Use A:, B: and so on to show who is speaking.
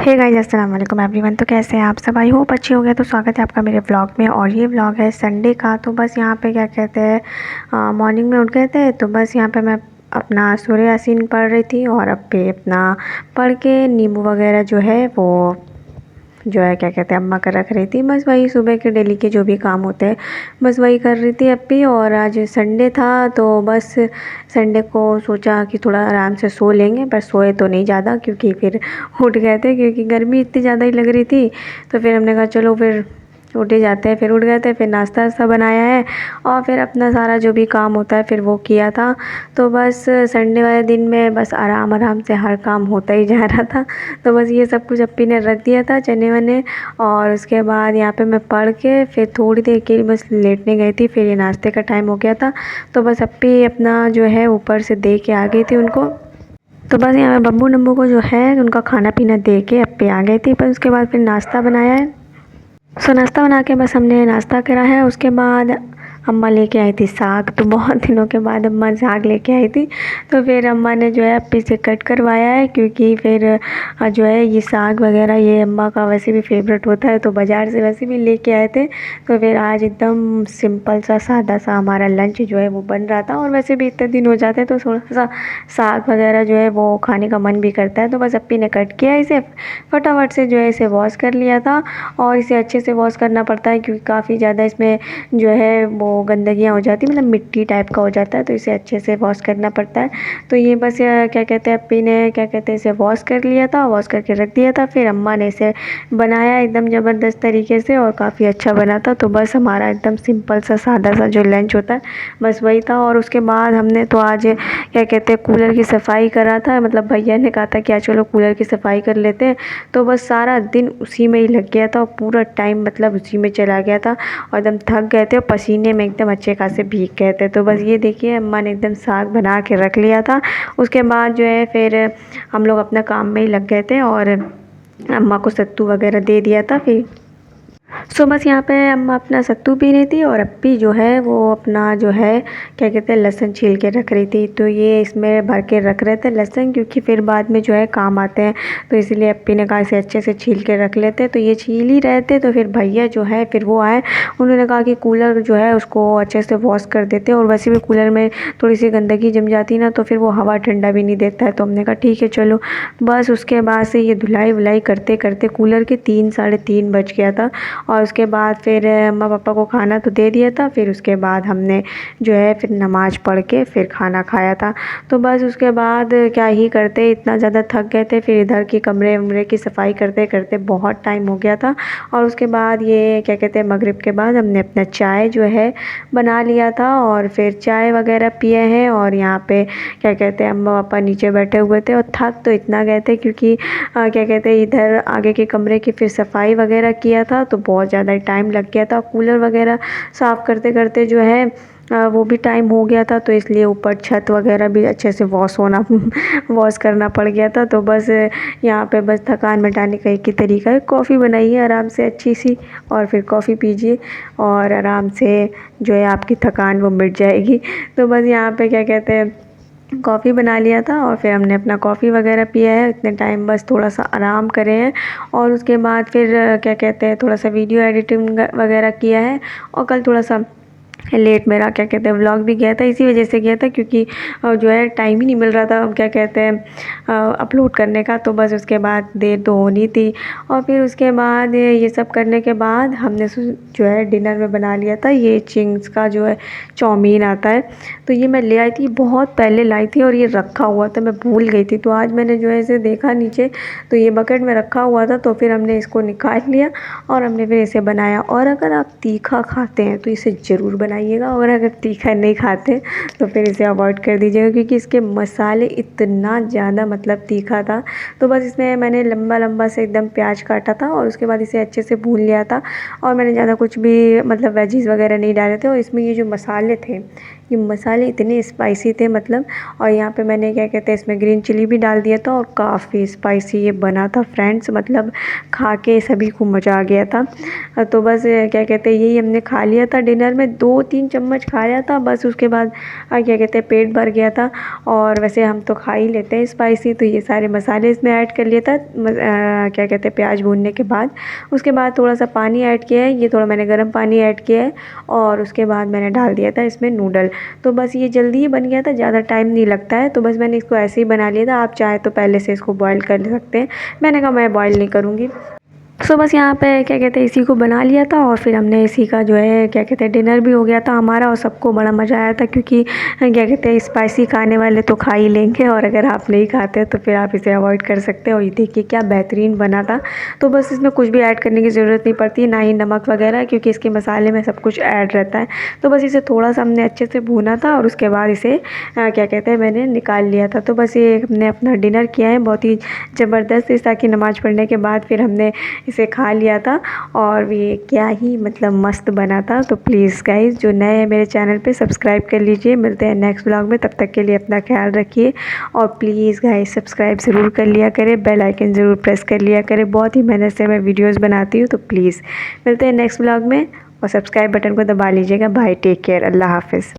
A: Hey guys, अस्सलाम वालेकुम everyone. तो कैसे हैं आप सब? आई होप अच्छे हो गए। तो स्वागत है आपका मेरे व्लॉग में। और ये व्लॉग है संडे का। तो बस यहाँ पे क्या कहते हैं, मॉर्निंग में उठ गए थे। तो बस यहाँ पे मैं अपना सूर्य यासीन पढ़ रही थी और अब पे अपना पढ़ के नींबू वगैरह जो है क्या कहते हैं अम्मा का रख रही थी। बस वही सुबह के डेली के जो भी काम होते हैं बस वही कर रही थी अब भी। और आज संडे था तो बस संडे को सोचा कि थोड़ा आराम से सो लेंगे, पर सोए तो नहीं ज़्यादा क्योंकि फिर उठ गए थे क्योंकि गर्मी इतनी ज़्यादा ही लग रही थी। तो फिर हमने कहा चलो फिर उठ ही जाते हैं। फिर उठ गए थे, फिर नाश्ता वास्ता बनाया है और फिर अपना सारा जो भी काम होता है फिर वो किया था। तो बस संडे वाले दिन में बस आराम आराम से हर काम होता ही जा रहा था। तो बस ये सब कुछ अप्पी ने रख दिया था चने वने। और उसके बाद यहाँ पे मैं पढ़ के फिर थोड़ी देर के लिए बस लेटने गई थी। फिर ये नाश्ते का टाइम हो गया था तो बस अप्पी अपना जो है ऊपर से दे के आ गई थी उनको। तो बस यहाँ पे बब्बू नम्बू को जो है उनका खाना पीना दे के अप्पी आ गई थी। पर उसके बाद फिर नाश्ता बनाया है। सो नाश्ता बना के बस हमने नाश्ता करा है। उसके बाद अम्मा लेके आई थी साग। तो बहुत दिनों के बाद अम्मा साग लेके आई थी। तो फिर अम्मा ने जो है अप्पी से कट करवाया है क्योंकि फिर जो है ये साग वगैरह ये अम्मा का वैसे भी फेवरेट होता है। तो बाज़ार से वैसे भी लेके आए थे। तो फिर आज एकदम सिंपल सा सादा सा हमारा लंच जो है वो बन रहा था। और वैसे भी इतने दिन हो जाते हैं तो थोड़ा सा साग वगैरह जो है वो खाने का मन भी करता है। तो बस अप्पी ने कट किया इसे फटाफट से, जो है इसे वॉश कर लिया था। और इसे अच्छे से वॉश करना पड़ता है क्योंकि काफ़ी ज़्यादा इसमें जो है वो गंदगियाँ हो जाती है, मतलब मिट्टी टाइप का हो जाता है। तो इसे अच्छे से वॉश करना पड़ता है। तो ये बस क्या कहते हैं अप्पी ने क्या कहते हैं इसे वॉश कर लिया था, वॉश करके रख दिया था। फिर अम्मा ने इसे बनाया एकदम ज़बरदस्त तरीके से और काफ़ी अच्छा बना था। तो बस हमारा एकदम सिंपल सा सादा सा जो लंच होता है बस वही था। और उसके बाद हमने तो आज क्या कहते हैं कूलर की सफाई करा था। मतलब भैया ने कहा था कि आज चलो कूलर की सफाई कर लेते हैं। तो बस सारा दिन उसी में ही लग गया था और पूरा टाइम मतलब उसी में चला गया था और एकदम थक गए थे और पसीने में एकदम अच्छे खासे भीग गए थे। तो बस ये देखिए अम्मा ने एकदम साग बना के रख लिया था। उसके बाद जो है फिर हम लोग अपना काम में ही लग गए थे और अम्मा को सत्तू वगैरह दे दिया था। फिर सो बस यहाँ पे अम्मा अपना सत्तू पी रही थी और अप्पी जो है वो अपना जो है क्या कहते हैं लहसुन छील के रख रही थी। तो ये इसमें भर के रख रहे थे लहसुन क्योंकि फिर बाद में जो है काम आते हैं। तो इसलिए अप्पी ने कहा इसे अच्छे से छील के रख लेते। तो ये छील ही रहे थे तो फिर भैया जो है फिर वो आए। उन्होंने कहा कि कूलर जो है उसको अच्छे से वॉश कर देते। और वैसे भी कूलर में थोड़ी सी गंदगी जम जाती ना तो फिर वो हवा ठंडा भी नहीं देता है। तो हमने कहा ठीक है चलो। बस उसके बाद से ये धुलाई वुलाई करते करते कूलर के 3 साढ़े 3 बज गया था। और उसके बाद फिर अम्मा पापा को खाना तो दे दिया था। फिर उसके बाद हमने जो है फिर नमाज़ पढ़ के फिर खाना खाया था। तो बस उसके बाद क्या ही करते, इतना ज़्यादा थक गए थे। फिर इधर की कमरे वमरे की सफाई करते करते बहुत टाइम हो गया था। और उसके बाद ये क्या कहते हैं मगरिब के बाद हमने अपना चाय जो है बना लिया था और फिर चाय वगैरह पिए हैं। और यहाँ पे क्या कहते हैं अम्मा पापा नीचे बैठे हुए थे और थक तो इतना गए थे क्योंकि क्या कहते हैं इधर आगे के कमरे की फिर सफाई वगैरह किया था तो बहुत ज़्यादा टाइम लग गया था। कूलर वगैरह साफ़ करते करते जो है वो भी टाइम हो गया था। तो इसलिए ऊपर छत वगैरह भी अच्छे से वॉश होना वॉश करना पड़ गया था। तो बस यहाँ पे बस थकान मिटाने का एक ही तरीका है, कॉफ़ी बनाइए आराम से अच्छी सी और फिर कॉफ़ी पीजिए और आराम से जो है आपकी थकान वो मिट जाएगी। तो बस यहाँ पे क्या कहते हैं कॉफ़ी बना लिया था और फिर हमने अपना कॉफ़ी वगैरह पिया है। इतने टाइम बस थोड़ा सा आराम करे हैं। और उसके बाद फिर क्या कहते हैं थोड़ा सा वीडियो एडिटिंग वगैरह किया है। और कल थोड़ा सा लेट मेरा क्या कहते हैं व्लॉग भी गया था, इसी वजह से गया था क्योंकि जो है टाइम ही नहीं मिल रहा था क्या कहते हैं अपलोड करने का। तो बस उसके बाद देर तो होनी थी। और फिर उसके बाद ये सब करने के बाद हमने जो है डिनर में बना लिया था ये चिंग्स का जो है चाउमीन आता है। तो ये मैं ले आई थी, बहुत पहले लाई थी और ये रखा हुआ था, मैं भूल गई थी। तो आज मैंने जो है इसे देखा नीचे तो ये बकेट में रखा हुआ था। तो फिर हमने इसको निकाल लिया और हमने फिर इसे बनाया। और अगर आप तीखा खाते हैं तो इसे ज़रूर बनाइएगा और अगर तीखा नहीं खाते तो फिर इसे अवॉइड कर दीजिएगा क्योंकि इसके मसाले इतना ज़्यादा मतलब तीखा था। तो बस इसमें मैंने लंबा लंबा से एकदम प्याज काटा था और उसके बाद इसे अच्छे से भून लिया था। और मैंने ज़्यादा कुछ भी मतलब वेजीज़ वगैरह नहीं डाले थे। और इसमें ये जो मसाले थे ये मसाले इतने स्पाइसी थे मतलब। और यहाँ पे मैंने क्या कहते हैं इसमें ग्रीन चिली भी डाल दिया था और काफ़ी स्पाइसी ये बना था फ्रेंड्स, मतलब खा के सभी को मज़ा आ गया था। तो बस क्या कहते हैं यही हमने खा लिया था डिनर में, 2-3 चम्मच खाया था बस, उसके बाद क्या कहते हैं पेट भर गया था। और वैसे हम तो खा ही लेते हैं स्पाइसी, तो ये सारे मसाले इसमें ऐड कर लिया था क्या कहते हैं प्याज भूनने के बाद। उसके बाद थोड़ा सा पानी ऐड किया है, ये थोड़ा मैंने गर्म पानी ऐड किया है और उसके बाद मैंने डाल दिया था इसमें नूडल। तो बस ये जल्दी ही बन गया था, ज़्यादा टाइम नहीं लगता है। तो बस मैंने इसको ऐसे ही बना लिया था, आप चाहे तो पहले से इसको बॉईल कर सकते हैं, मैंने कहा मैं बॉईल नहीं करूँगी। सो बस यहाँ पे क्या कहते हैं इसी को बना लिया था और फिर हमने इसी का जो है क्या कहते हैं डिनर भी हो गया था हमारा। और सबको बड़ा मज़ा आया था क्योंकि क्या कहते हैं स्पाइसी खाने वाले तो खा ही लेंगे, और अगर आप नहीं खाते तो फिर आप इसे अवॉइड कर सकते हो। और ये देखिए क्या बेहतरीन बना था। तो बस इसमें कुछ भी ऐड करने की ज़रूरत नहीं पड़ती, ना ही नमक वगैरह, क्योंकि इसके मसाले में सब कुछ ऐड रहता है। तो बस इसे थोड़ा सा हमने अच्छे से भूना था और उसके बाद इसे क्या कहते हैं मैंने निकाल लिया था। तो बस ये हमने अपना डिनर किया है बहुत ही ज़बरदस्त, इस ताकि नमाज़ पढ़ने के बाद फिर हमने इसे खा लिया था। और ये क्या ही मतलब मस्त बना था। तो प्लीज़ गाइज़ जो नए हैं मेरे चैनल पे सब्सक्राइब कर लीजिए। मिलते हैं नेक्स्ट व्लॉग में, तब तक के लिए अपना ख्याल रखिए। और प्लीज़ गाइज़ सब्सक्राइब ज़रूर कर लिया करें, बेल आइकन ज़रूर प्रेस कर लिया करें, बहुत ही मेहनत से मैं वीडियोज़ बनाती हूँ। तो प्लीज़ मिलते हैं नेक्स्ट व्लॉग में और सब्सक्राइब बटन को दबा लीजिएगा। बाय, टेक केयर, अल्लाह हाफ़िज़।